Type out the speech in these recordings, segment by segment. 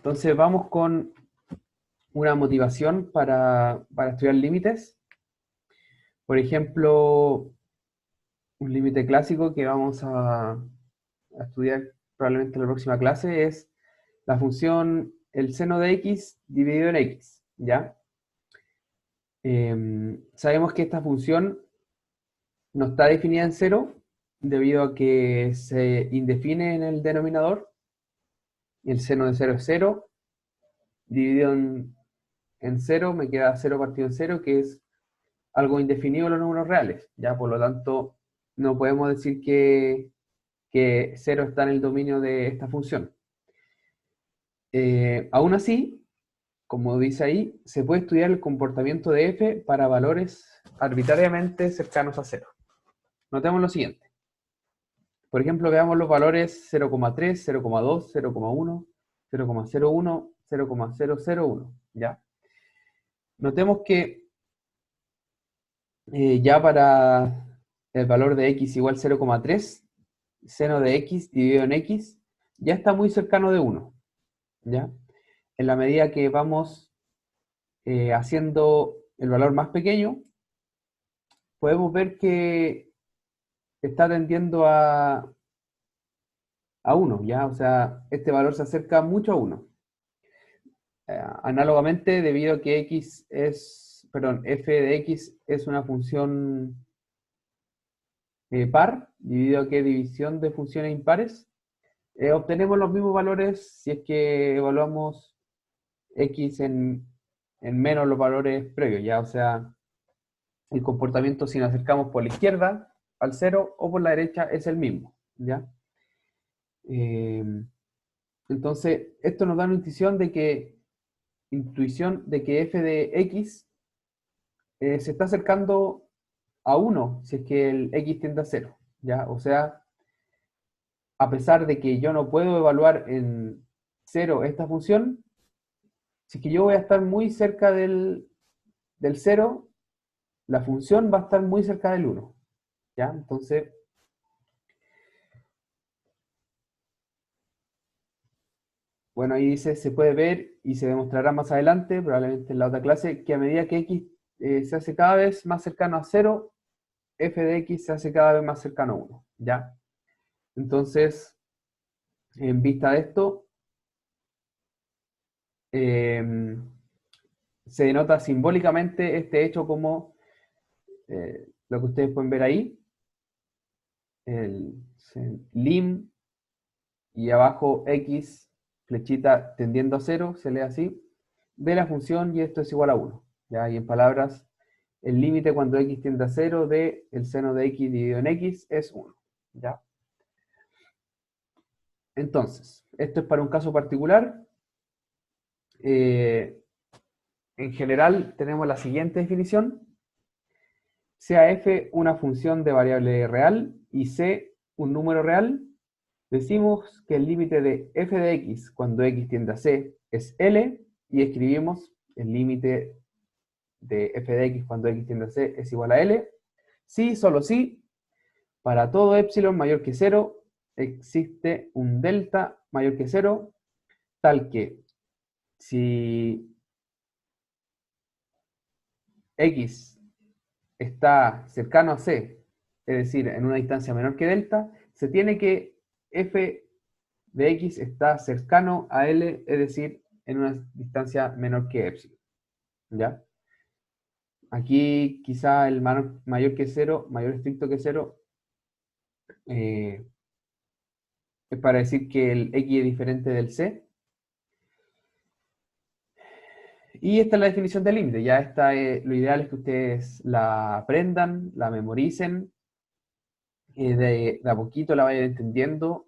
Entonces vamos con una motivación para estudiar límites. Por ejemplo, un límite clásico que vamos a estudiar probablemente en la próxima clase es la función el seno de x dividido en x, ¿ya? Sabemos que esta función no está definida en cero debido a que se indefine en el denominador. El seno de 0 es 0, dividido en 0 me queda 0 partido en 0, que es algo indefinido en los números reales, ¿ya? Por lo tanto, no podemos decir que 0 está en el dominio de esta función. Aún así, como dice ahí, se puede estudiar el comportamiento de f para valores arbitrariamente cercanos a 0. Notemos lo siguiente. Por ejemplo, veamos los valores 0,3, 0,2, 0,1, 0,01, 0,001, ¿ya? Notemos que ya para el valor de x igual 0,3, seno de x dividido en x, ya está muy cercano de 1, ¿ya? En la medida que vamos haciendo el valor más pequeño, podemos ver que está tendiendo a 1, ¿ya? O sea, este valor se acerca mucho a 1. Análogamente, debido a que f de x es una función par, debido a que división de funciones impares, obtenemos los mismos valores si es que evaluamos x en menos los valores previos, ¿ya? O sea, el comportamiento si nos acercamos por la izquierda al 0 o por la derecha es el mismo, ¿ya? Entonces, esto nos da una intuición de que f de x se está acercando a 1 si es que el x tiende a 0, ¿ya? O sea, a pesar de que yo no puedo evaluar en 0 esta función, si es que yo voy a estar muy cerca del 0, la función va a estar muy cerca del 1, ¿ya? Entonces, bueno, ahí dice, se puede ver y se demostrará más adelante, probablemente en la otra clase, que a medida que x se hace cada vez más cercano a 0, f de x se hace cada vez más cercano a 1, ¿ya? Entonces, en vista de esto, se denota simbólicamente este hecho como lo que ustedes pueden ver ahí, el lim y abajo x, flechita tendiendo a 0, se lee así, de la función y esto es igual a 1. ¿Ya? Y en palabras, el límite cuando x tiende a 0 de el seno de x dividido en x es 1. ¿Ya? Entonces, esto es para un caso particular. En general tenemos la siguiente definición. Sea f una función de variable real y c un número real, decimos que el límite de f de x cuando x tiende a c es L y escribimos el límite de f de x cuando x tiende a c es igual a L. Si, solo si, para todo epsilon mayor que 0 existe un delta mayor que 0, tal que si x está cercano a c, es decir, en una distancia menor que delta, se tiene que f de x está cercano a L, es decir, en una distancia menor que epsilon. ¿Ya? Aquí quizá el mayor que 0, mayor estricto que 0, es para decir que el x es diferente del c. Y esta es la definición del límite. Ya está, lo ideal es que ustedes la aprendan, la memoricen, de a poquito la vayan entendiendo.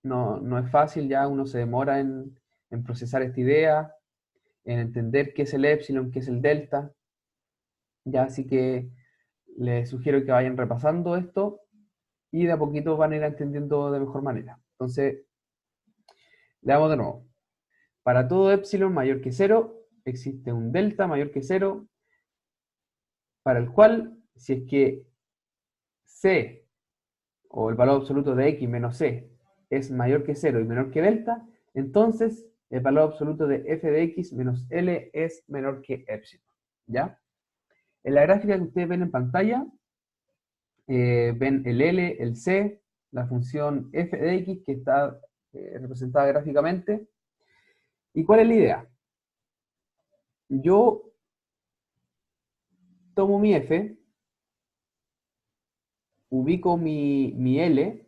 No es fácil, ya uno se demora en procesar esta idea, en entender qué es el epsilon, qué es el delta. Ya, así que les sugiero que vayan repasando esto y de a poquito van a ir entendiendo de mejor manera. Entonces, le damos de nuevo. Para todo epsilon mayor que 0, existe un delta mayor que 0, para el cual, si es que c, o el valor absoluto de x menos c, es mayor que 0 y menor que delta, entonces el valor absoluto de f de x menos L es menor que epsilon, ¿ya? En la gráfica que ustedes ven en pantalla, ven el L, el C, la función f de x que está representada gráficamente. ¿Y cuál es la idea? Yo tomo mi f, ubico mi L,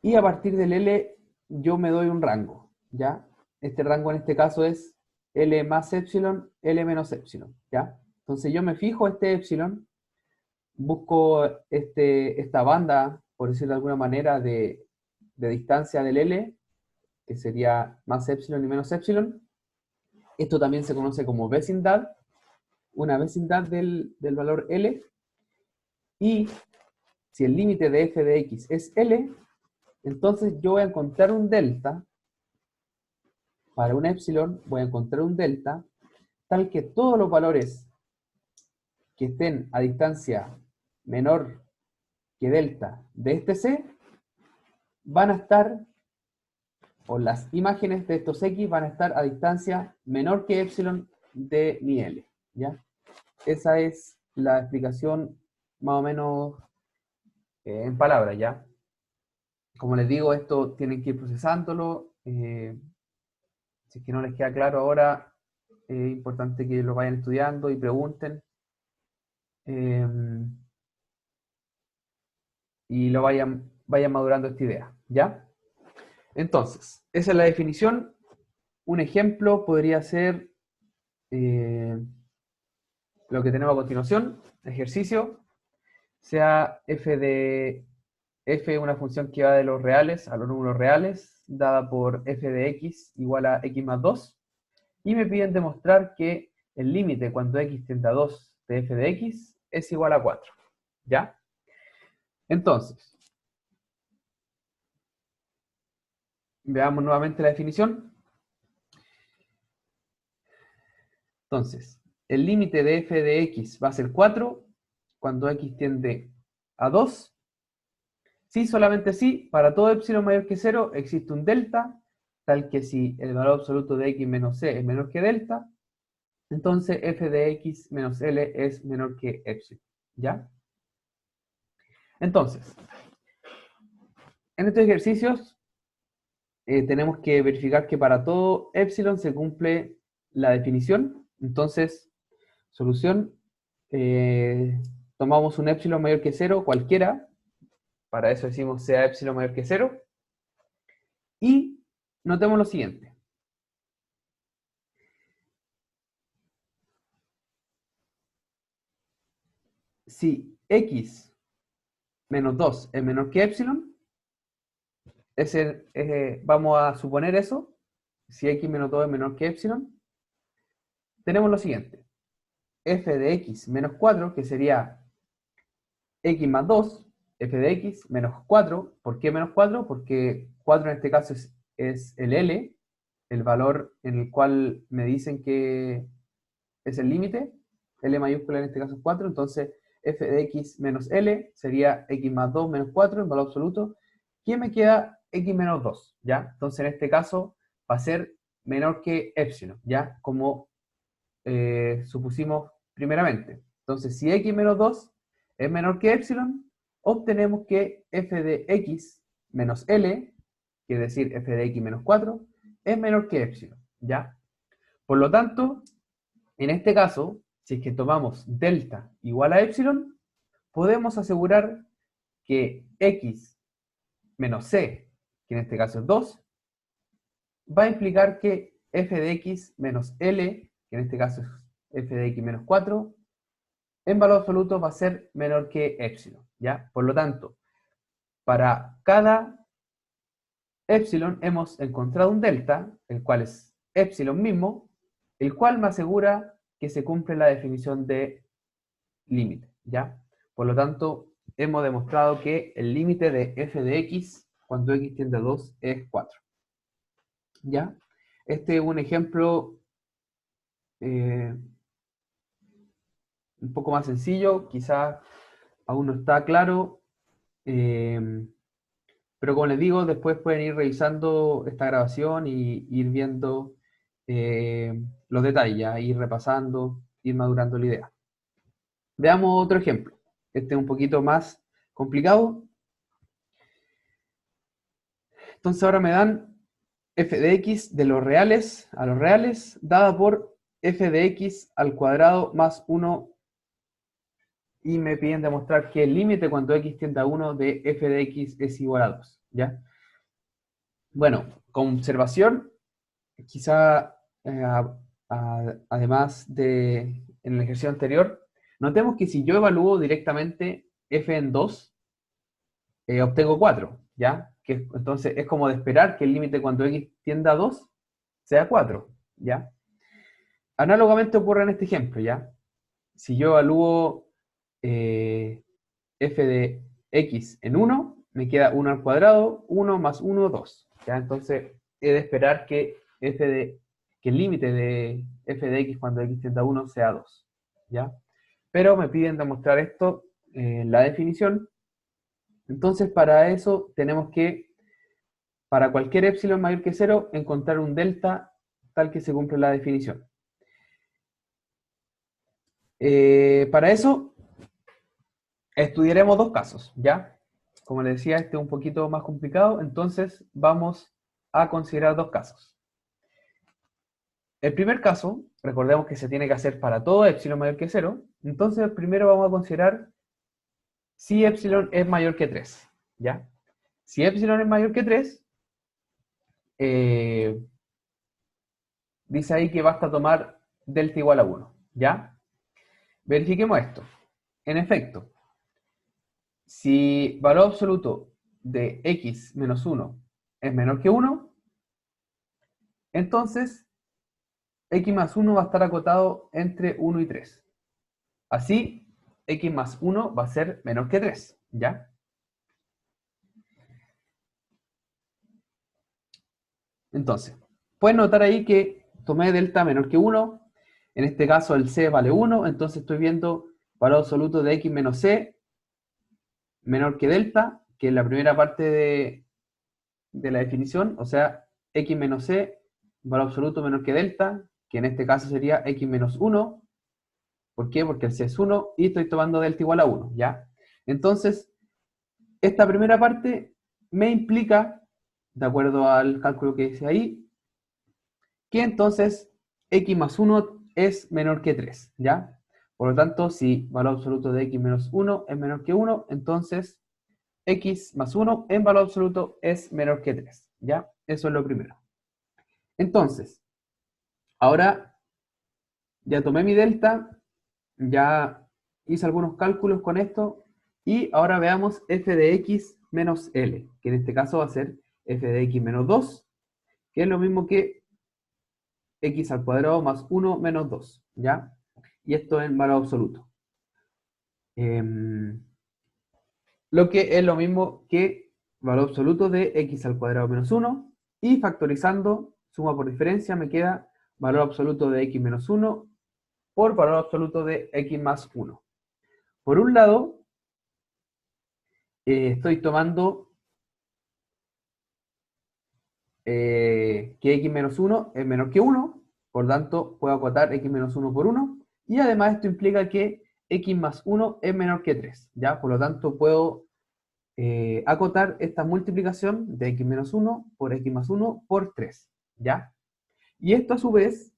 y a partir del L yo me doy un rango, ¿ya? Este rango en este caso es L más epsilon, L menos epsilon, ¿ya? Entonces yo me fijo este epsilon, busco esta banda, por decirlo de alguna manera, de distancia del L, que sería más epsilon y menos epsilon. Esto también se conoce como vecindad, una vecindad del valor L, y si el límite de f de x es L, entonces yo voy a encontrar un delta, para un epsilon voy a encontrar un delta, tal que todos los valores que estén a distancia menor que delta de este C, van a estar, o las imágenes de estos X van a estar a distancia menor que epsilon de mi L, ¿ya? Esa es la explicación más o menos en palabras, ¿ya? Como les digo, esto tienen que ir procesándolo. Si es que no les queda claro ahora, es importante que lo vayan estudiando y pregunten. eh, y lo vayan madurando esta idea, ¿ya? Entonces, esa es la definición. Un ejemplo podría ser eh, lo que tenemos a continuación, ejercicio, sea f de f una función que va de los reales a los números reales, dada por f de x igual a x más 2, y me piden demostrar que el límite cuando x tiende a 2 de f de x es igual a 4, ¿ya? Entonces, veamos nuevamente la definición. Entonces, el límite de f de x va a ser 4 cuando x tiende a 2. Sí, solamente sí, para todo epsilon mayor que 0 existe un delta, tal que si el valor absoluto de x menos c es menor que delta, entonces f de x menos L es menor que epsilon, ¿ya? Entonces, en estos ejercicios tenemos que verificar que para todo epsilon se cumple la definición. Entonces, solución, tomamos un epsilon mayor que 0, cualquiera, para eso decimos sea epsilon mayor que 0, y notemos lo siguiente. Si x menos 2 es menor que epsilon, vamos a suponer eso, si x menos 2 es menor que epsilon, tenemos lo siguiente, f de x menos 4, que sería x más 2, f de x menos 4, ¿por qué menos 4? Porque 4 en este caso es el L, el valor en el cual me dicen que es el límite, L mayúscula en este caso es 4, entonces f de x menos L sería x más 2 menos 4 en valor absoluto, ¿qué me queda? X menos 2, ¿ya? Entonces en este caso va a ser menor que epsilon, ¿ya? Como supusimos primeramente. Entonces si x menos 2 es menor que epsilon, obtenemos que f de x menos L, que es decir, f de x menos 4, es menor que epsilon, ¿ya? Por lo tanto, en este caso, si es que tomamos delta igual a epsilon, podemos asegurar que x menos c, que en este caso es 2, va a implicar que f de x menos L, que en este caso es f de x menos 4, en valor absoluto va a ser menor que epsilon, ¿ya? Por lo tanto, para cada epsilon hemos encontrado un delta, el cual es epsilon mismo, el cual me asegura que se cumple la definición de límite, ¿ya? Por lo tanto, hemos demostrado que el límite de f de x cuando x tiende a 2 es 4, ¿ya? Este es un ejemplo eh, un poco más sencillo, quizás aún no está claro, pero Pero como les digo, después pueden ir revisando esta grabación y ir viendo los detalles, ya, ir repasando, ir madurando la idea. Veamos otro ejemplo. Este es un poquito más complicado. Entonces ahora me dan f de x de los reales a los reales, dada por f de x al cuadrado más 1, y me piden demostrar que el límite cuando x tiende a 1 de f de x es igual a 2, ¿ya? Bueno, con observación, quizá además de en el ejercicio anterior, notemos que si yo evalúo directamente f en 2, obtengo 4, ¿ya? Que entonces es como de esperar que el límite cuando x tienda a 2 sea 4, ¿ya? Análogamente ocurre en este ejemplo, ¿ya? Si yo evalúo f de x en 1, me queda 1 al cuadrado, 1 más 1, 2, ¿ya? Entonces he de esperar que el límite de f de x cuando x tienda a 1 sea 2, ¿ya? Pero me piden demostrar esto en la definición. Entonces, para eso tenemos que, para cualquier epsilon mayor que 0, encontrar un delta tal que se cumpla la definición. Para eso, estudiaremos dos casos, ¿ya? Como les decía, este es un poquito más complicado, entonces vamos a considerar dos casos. El primer caso, recordemos que se tiene que hacer para todo epsilon mayor que 0, entonces primero vamos a considerar si epsilon es mayor que 3, ¿ya? Si epsilon es mayor que 3, dice ahí que basta tomar delta igual a 1, ¿ya? Verifiquemos esto. En efecto, si valor absoluto de x menos 1 es menor que 1, entonces x más 1 va a estar acotado entre 1 y 3. Así, x más 1 va a ser menor que 3, ¿ya? Entonces, pueden notar ahí que tomé delta menor que 1, en este caso el c vale 1, entonces estoy viendo valor absoluto de x menos c menor que delta, que es la primera parte de la definición, o sea, x menos c, valor absoluto menor que delta, que en este caso sería x menos 1. ¿Por qué? Porque el c es 1 y estoy tomando delta igual a 1, ¿ya? Entonces, esta primera parte me implica, de acuerdo al cálculo que dice ahí, que entonces x más 1 es menor que 3, ¿ya? Por lo tanto, si valor absoluto de x menos 1 es menor que 1, entonces x más 1 en valor absoluto es menor que 3, ¿ya? Eso es lo primero. Entonces, ahora ya tomé mi delta, ya hice algunos cálculos con esto, y ahora veamos f de x menos l, que en este caso va a ser f de x menos 2, que es lo mismo que x al cuadrado más 1 menos 2, ¿ya? Y esto en valor absoluto. Lo que es lo mismo que valor absoluto de x al cuadrado menos 1, y factorizando, suma por diferencia, me queda valor absoluto de x menos 1 por valor absoluto de x más 1. Por un lado, estoy tomando que x menos 1 es menor que 1, por tanto puedo acotar x menos 1 por 1, y además esto implica que x más 1 es menor que 3, ¿ya? Por lo tanto puedo acotar esta multiplicación de x menos 1 por x más 1 por 3, ¿ya? Y esto a su vez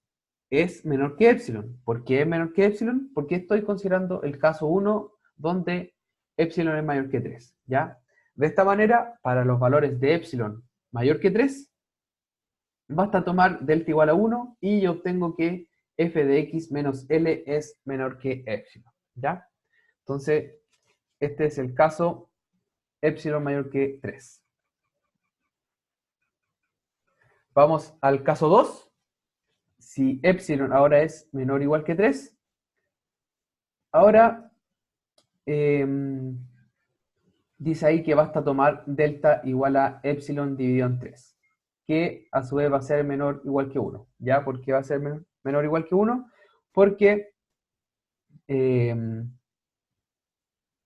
es menor que epsilon. ¿Por qué es menor que epsilon? Porque estoy considerando el caso 1 donde epsilon es mayor que 3, ¿ya? De esta manera, para los valores de epsilon mayor que 3, basta tomar delta igual a 1 y yo obtengo que f de x menos l es menor que epsilon, ¿ya? Entonces, este es el caso epsilon mayor que 3. Vamos al caso 2. Si epsilon ahora es menor o igual que 3, ahora dice ahí que basta tomar delta igual a epsilon dividido en 3, que a su vez va a ser menor o igual que 1. ¿Ya? ¿Por qué va a ser menor o igual que 1? Porque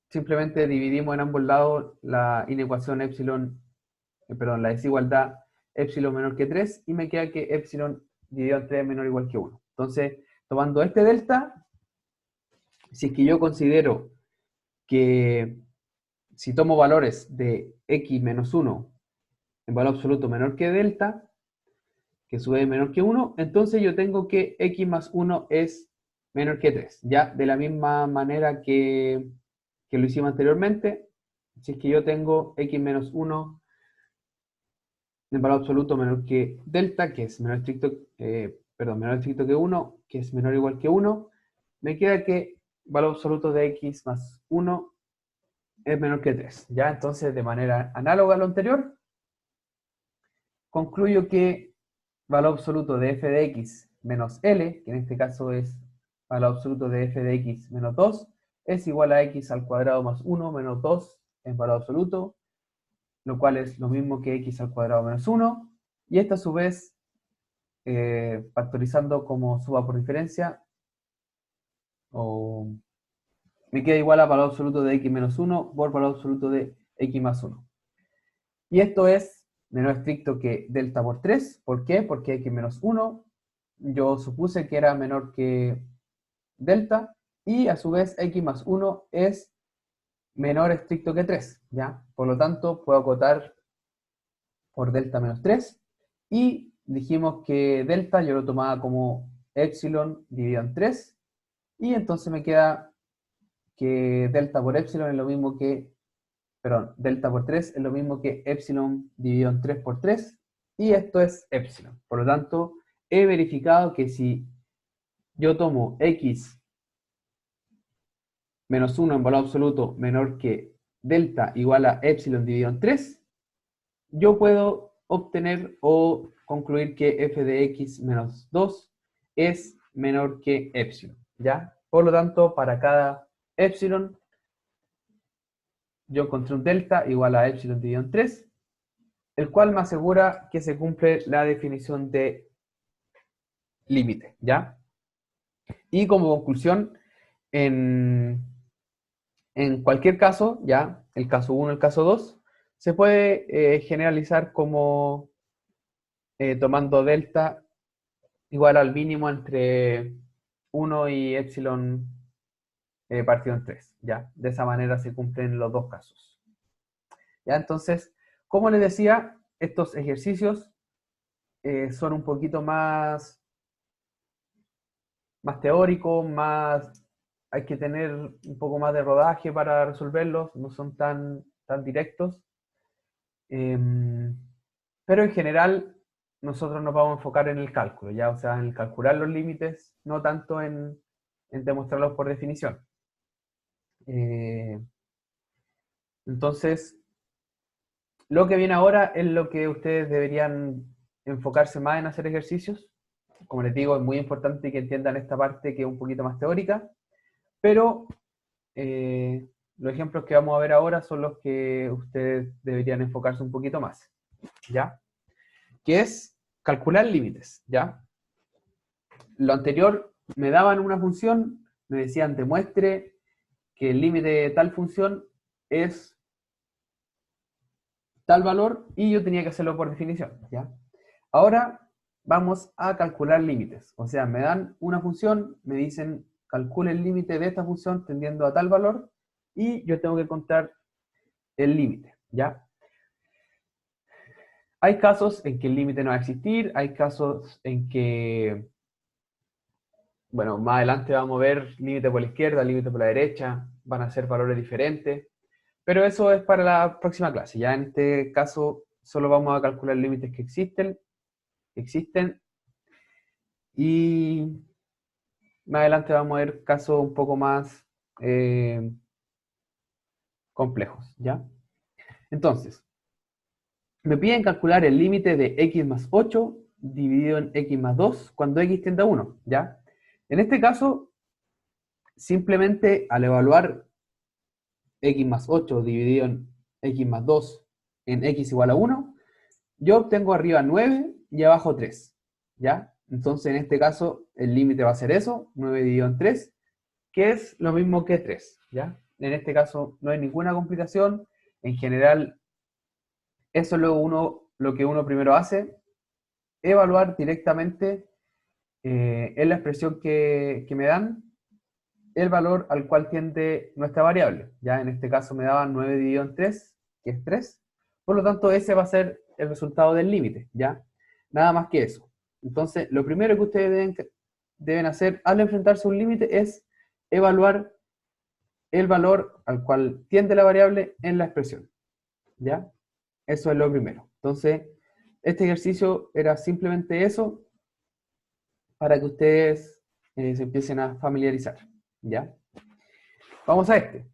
simplemente dividimos en ambos lados la inecuación epsilon perdón, la desigualdad epsilon menor que 3, y me queda que epsilon dividido en 3 es menor o igual que 1. Entonces, tomando este delta, si es que yo considero que si tomo valores de x menos 1 en valor absoluto menor que delta, que sube menor que 1, entonces yo tengo que x más 1 es menor que 3. Ya de la misma manera que lo hicimos anteriormente, si es que yo tengo x menos 1 en valor absoluto menor que delta, que es menor estricto, menor estricto que 1, que es menor o igual que 1, me queda que valor absoluto de x más 1 es menor que 3. ¿Ya? Entonces, de manera análoga a lo anterior, concluyo que valor absoluto de f de x menos L, que en este caso es valor absoluto de f de x menos 2, es igual a x al cuadrado más 1 menos 2 en valor absoluto, lo cual es lo mismo que x al cuadrado menos 1, y esto a su vez, factorizando como suba por diferencia, me queda igual a valor absoluto de x menos 1 por valor absoluto de x más 1. Y esto es menor estricto que delta por 3. ¿Por qué? Porque x menos 1 yo supuse que era menor que delta, y a su vez x más 1 es menor estricto que 3, ¿ya? Por lo tanto, puedo acotar por delta menos 3, y dijimos que delta yo lo tomaba como epsilon dividido en 3, y entonces me queda que delta por epsilon es lo mismo que, perdón, delta por 3 es lo mismo que epsilon dividido en 3 por 3, y esto es epsilon. Por lo tanto, he verificado que si yo tomo x menos 1 en valor absoluto menor que delta igual a epsilon dividido en 3, yo puedo obtener o concluir que f de x menos 2 es menor que epsilon, ¿ya? Por lo tanto, para cada epsilon, yo encontré un delta igual a epsilon dividido en 3, el cual me asegura que se cumple la definición de límite, ¿ya? Y como conclusión, en cualquier caso, ya, el caso 1, el caso 2, se puede generalizar como tomando delta igual al mínimo entre 1 y epsilon partido en 3, ¿ya? De esa manera se cumplen los dos casos. ¿Ya? Entonces, como les decía, estos ejercicios son un poquito más teóricos, hay que tener un poco más de rodaje para resolverlos, no son tan directos. Pero en general, nosotros nos vamos a enfocar en el cálculo, ¿ya? O sea, en calcular los límites, no tanto en demostrarlos por definición. Entonces, lo que viene ahora es lo que ustedes deberían enfocarse más en hacer ejercicios. Como les digo, es muy importante que entiendan esta parte que es un poquito más teórica, pero los ejemplos que vamos a ver ahora son los que ustedes deberían enfocarse un poquito más, ¿ya? Que es calcular límites, ¿ya? Lo anterior, me daban una función, me decían demuestre que el límite de tal función es tal valor, y yo tenía que hacerlo por definición, ¿ya? Ahora vamos a calcular límites, o sea, me dan una función, me dicen calcule el límite de esta función tendiendo a tal valor, y yo tengo que contar el límite, ¿ya? Hay casos en que el límite no va a existir, hay casos en que, bueno, más adelante vamos a ver límite por la izquierda, límite por la derecha, van a ser valores diferentes, pero eso es para la próxima clase. Ya en este caso solo vamos a calcular límites que existen, y más adelante vamos a ver casos un poco más complejos, ¿ya? Entonces, me piden calcular el límite de x más 8 dividido en x más 2 cuando x tiende a 1, ¿ya? En este caso, simplemente al evaluar x más 8 dividido en x más 2 en x igual a 1, yo obtengo arriba 9 y abajo 3, ¿ya? Entonces, en este caso, el límite va a ser eso, 9 dividido en 3, que es lo mismo que 3, ¿ya? En este caso no hay ninguna complicación. En general, Eso es lo que uno primero hace, evaluar directamente en la expresión que me dan el valor al cual tiende nuestra variable. Ya en este caso me daban 9 dividido en 3, que es 3. Por lo tanto, ese va a ser el resultado del límite, ¿ya? Nada más que eso. Entonces, lo primero que ustedes deben hacer al enfrentarse a un límite es evaluar el valor al cual tiende la variable en la expresión, ¿ya? Eso es lo primero. Entonces, este ejercicio era simplemente eso para que ustedes se empiecen a familiarizar, ¿ya? Vamos a este.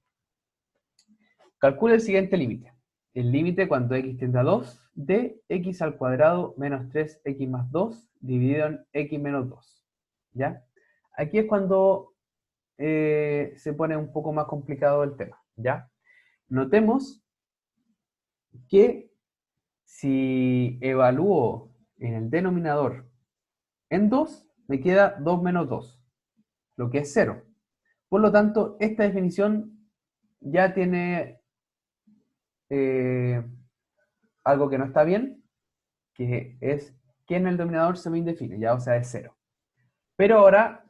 Calcula el siguiente límite. El límite cuando x tiende a 2 de x al cuadrado menos 3x más 2 dividido en x menos 2. ¿Ya? Aquí es cuando se pone un poco más complicado el tema. ¿Ya? Notemos que si evalúo en el denominador en 2, me queda 2 menos 2, lo que es 0. Por lo tanto, esta definición ya tiene algo que no está bien, que es que en el denominador se me indefine, ya, o sea, es 0. Pero ahora,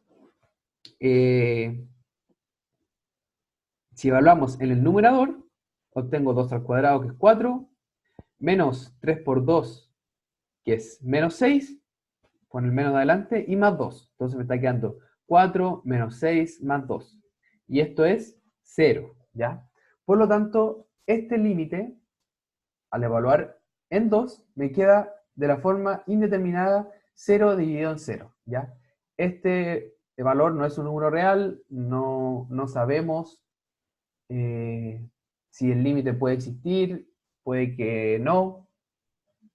eh, si evaluamos en el numerador, obtengo 2 al cuadrado, que es 4, menos 3 por 2, que es menos 6, con el menos adelante, y más 2. Entonces me está quedando 4 menos 6 más 2. Y esto es 0, ¿ya? Por lo tanto, este límite, al evaluar en 2, me queda de la forma indeterminada 0 dividido en 0, ¿ya? Este valor no es un número real, no sabemos si el límite puede existir, puede que no.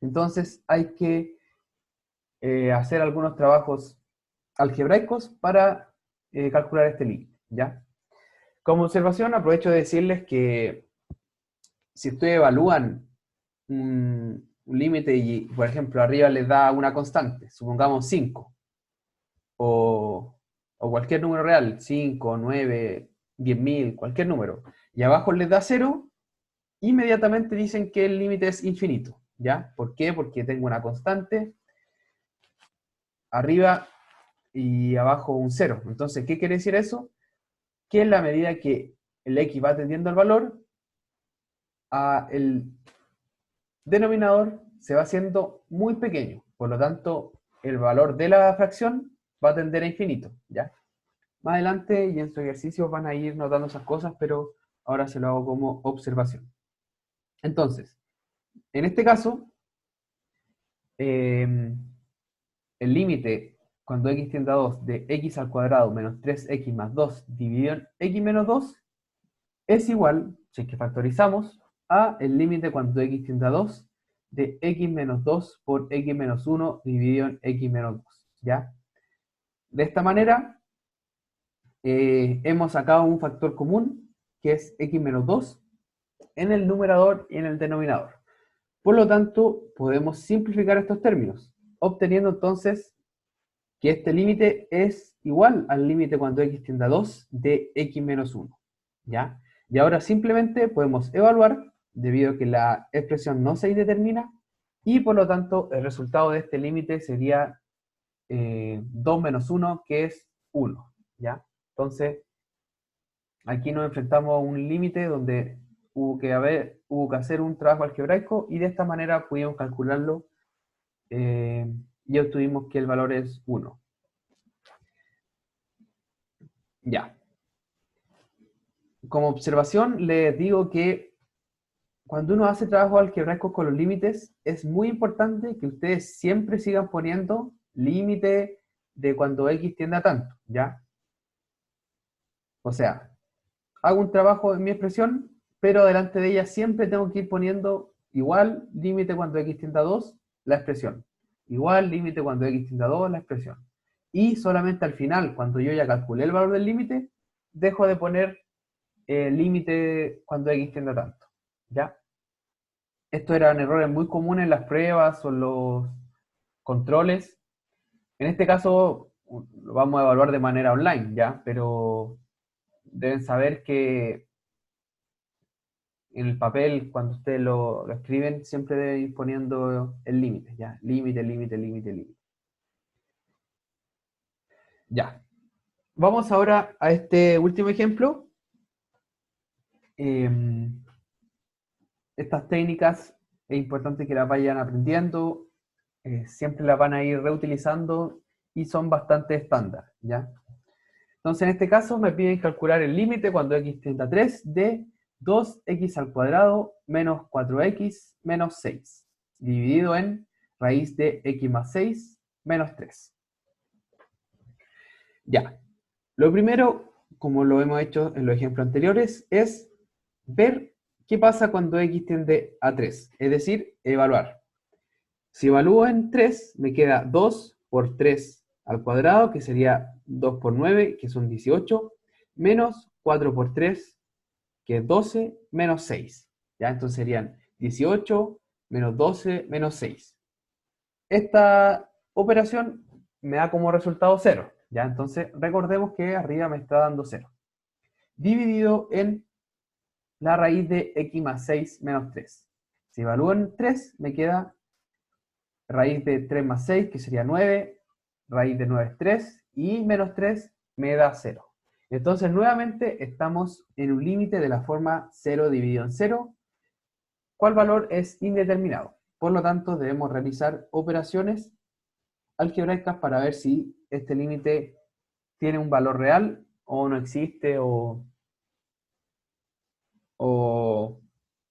Entonces hay que hacer algunos trabajos algebraicos para calcular este límite, ¿ya? Como observación, aprovecho de decirles que si ustedes evalúan un límite y, por ejemplo, arriba les da una constante, supongamos 5, o cualquier número real, 5, 9, 10.000, cualquier número, y abajo les da 0, inmediatamente dicen que el límite es infinito, ¿ya? ¿Por qué? Porque tengo una constante arriba y abajo un 0. Entonces, ¿qué quiere decir eso? Que en la medida que el x va tendiendo al valor, el denominador se va haciendo muy pequeño. Por lo tanto, el valor de la fracción va a tender a infinito, ¿ya? Más adelante y en su ejercicio van a ir notando esas cosas, pero ahora se lo hago como observación. Entonces, en este caso, el límite cuando x tiende a 2 de x al cuadrado menos 3x más 2 dividido en x menos 2 es igual, si es que factorizamos, a el límite cuando x tiende a 2 de x menos 2 por x menos 1 dividido en x menos 2, ¿ya? De esta manera, hemos sacado un factor común, que es x menos 2, en el numerador y en el denominador. Por lo tanto, podemos simplificar estos términos, obteniendo entonces que este límite es igual al límite cuando x tiende a 2 de x menos 1, ¿ya? Y ahora simplemente podemos evaluar, debido a que la expresión no se indetermina, y por lo tanto el resultado de este límite sería 2 menos 1, que es 1, ¿ya? Entonces, aquí nos enfrentamos a un límite donde hubo que hacer un trabajo algebraico, y de esta manera pudimos calcularlo y obtuvimos que el valor es 1. Ya. Como observación, les digo que cuando uno hace trabajo algebraico con los límites, es muy importante que ustedes siempre sigan poniendo límite de cuando x tiende a tanto, ¿ya? O sea, hago un trabajo en mi expresión, pero delante de ella siempre tengo que ir poniendo igual límite cuando x tiende a 2, la expresión. Igual límite cuando x tiende a 2, la expresión. Y solamente al final, cuando yo ya calculé el valor del límite, dejo de poner límite cuando x tiende a tanto, ¿ya? Estos eran errores muy comunes en las pruebas o en los controles. En este caso lo vamos a evaluar de manera online, ¿ya? Pero deben saber que en el papel, cuando ustedes lo escriben, siempre deben ir poniendo el límite, ¿ya? Límite, límite, límite, límite. Ya. Vamos ahora a este último ejemplo. Estas técnicas es importante que las vayan aprendiendo, siempre las van a ir reutilizando y son bastante estándar, ¿ya? Entonces, en este caso me piden calcular el límite cuando x tiende a 3 de 2x al cuadrado menos 4x menos 6, dividido en raíz de x más 6 menos 3. Ya, lo primero, como lo hemos hecho en los ejemplos anteriores, es ver qué pasa cuando x tiende a 3, es decir, evaluar. Si evalúo en 3, me queda 2 por 3 al cuadrado, que sería 2 por 9, que son 18, menos 4 por 3, que es 12, menos 6. ¿Ya? Entonces serían 18 menos 12 menos 6. Esta operación me da como resultado 0. ¿Ya? Entonces recordemos que arriba me está dando 0. Dividido en la raíz de x más 6 menos 3. Si evalúo en 3, me queda raíz de 3 más 6, que sería 9, raíz de 9 es 3, y menos 3 me da 0. Entonces, nuevamente, estamos en un límite de la forma 0 dividido en 0, cual valor es indeterminado. Por lo tanto, debemos realizar operaciones algebraicas para ver si este límite tiene un valor real o no existe o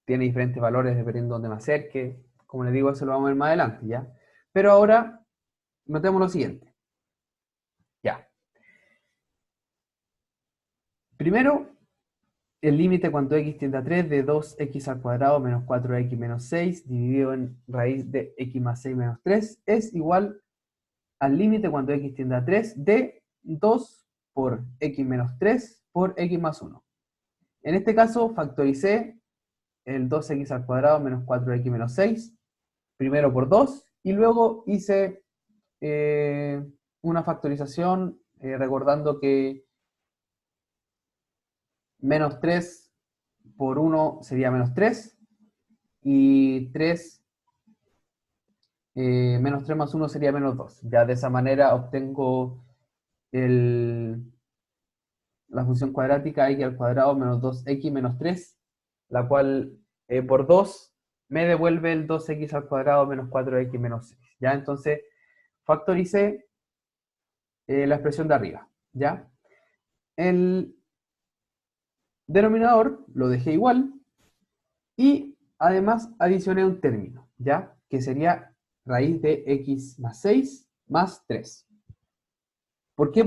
tiene diferentes valores dependiendo de dónde me acerque. Como les digo, eso lo vamos a ver más adelante, ¿ya? Pero ahora, notemos lo siguiente. Ya. Primero, el límite cuando x tiende a 3 de 2x al cuadrado menos 4x menos 6 dividido en raíz de x más 6 menos 3 es igual al límite cuando x tiende a 3 de 2 por x menos 3 por x más 1. En este caso, factoricé el 2x al cuadrado menos 4x menos 6, primero por 2, y luego hice una factorización recordando que menos 3 por 1 sería menos 3, y 3 menos 3 más 1 sería menos 2. Ya de esa manera obtengo la función cuadrática x al cuadrado menos 2x menos 3, la cual por 2 me devuelve el 2x al cuadrado menos 4x menos 6. ¿Ya? Entonces factoricé la expresión de arriba. ¿Ya? El denominador lo dejé igual y además adicioné un término, ¿ya? Que sería raíz de x más 6 más 3. ¿Por qué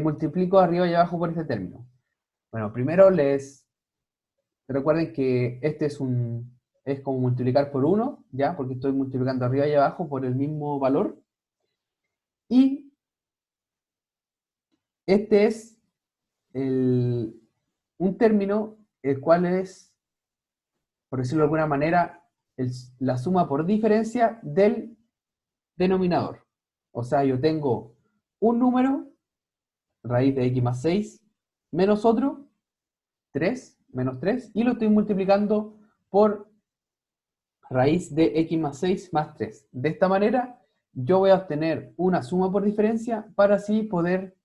multiplico arriba y abajo por este término? Bueno, primero recuerden que este es como multiplicar por 1, ¿ya? Porque estoy multiplicando arriba y abajo por el mismo valor. Y este es un término el cual es, por decirlo de alguna manera, la suma por diferencia del denominador. O sea, yo tengo un número, raíz de x más 6, menos otro, 3, menos 3, y lo estoy multiplicando por raíz de x más 6 más 3. De esta manera, yo voy a obtener una suma por diferencia para así poder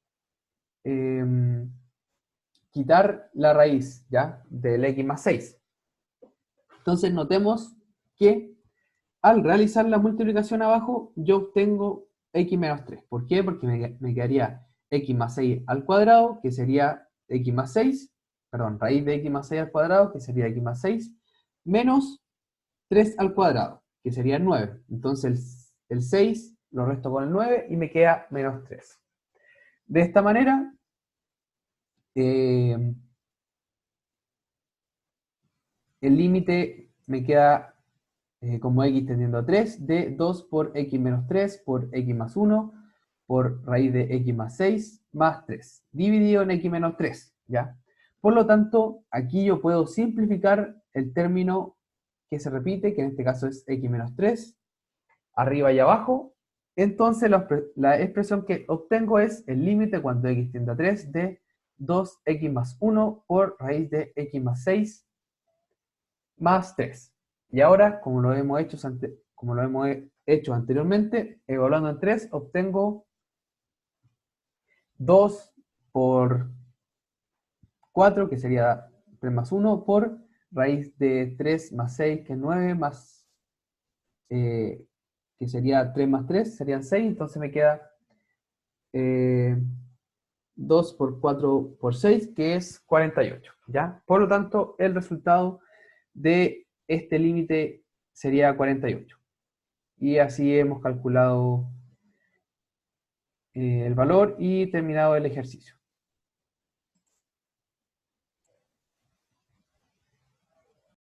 quitar la raíz, ¿ya? Del x más 6. Entonces, notemos que al realizar la multiplicación abajo, yo obtengo x menos 3. ¿Por qué? Porque me quedaría x más 6 al cuadrado, que sería x más 6, perdón, raíz de x más 6 al cuadrado, que sería x más 6, menos 3 al cuadrado, que sería 9. Entonces el 6 lo resto con el 9 y me queda menos 3. De esta manera, el límite me queda como x tendiendo a 3 de 2 por x menos 3 por x más 1 por raíz de x más 6 más 3, dividido en x menos 3, ¿ya? Por lo tanto, aquí yo puedo simplificar el término que se repite, que en este caso es x menos 3, arriba y abajo. Entonces la expresión que obtengo es el límite cuando x tiende a 3 de 2x más 1 por raíz de x más 6 más 3. Y ahora, como lo hemos hecho anteriormente, evaluando en 3, obtengo 2 por 4, que sería 3 más 1, por raíz de 3 más 6, que es 9, más, que sería 3 más 3, serían 6, entonces me queda 2 por 4 por 6, que es 48, ¿ya? Por lo tanto, el resultado de este límite sería 48. Y así hemos calculado el valor y terminado el ejercicio.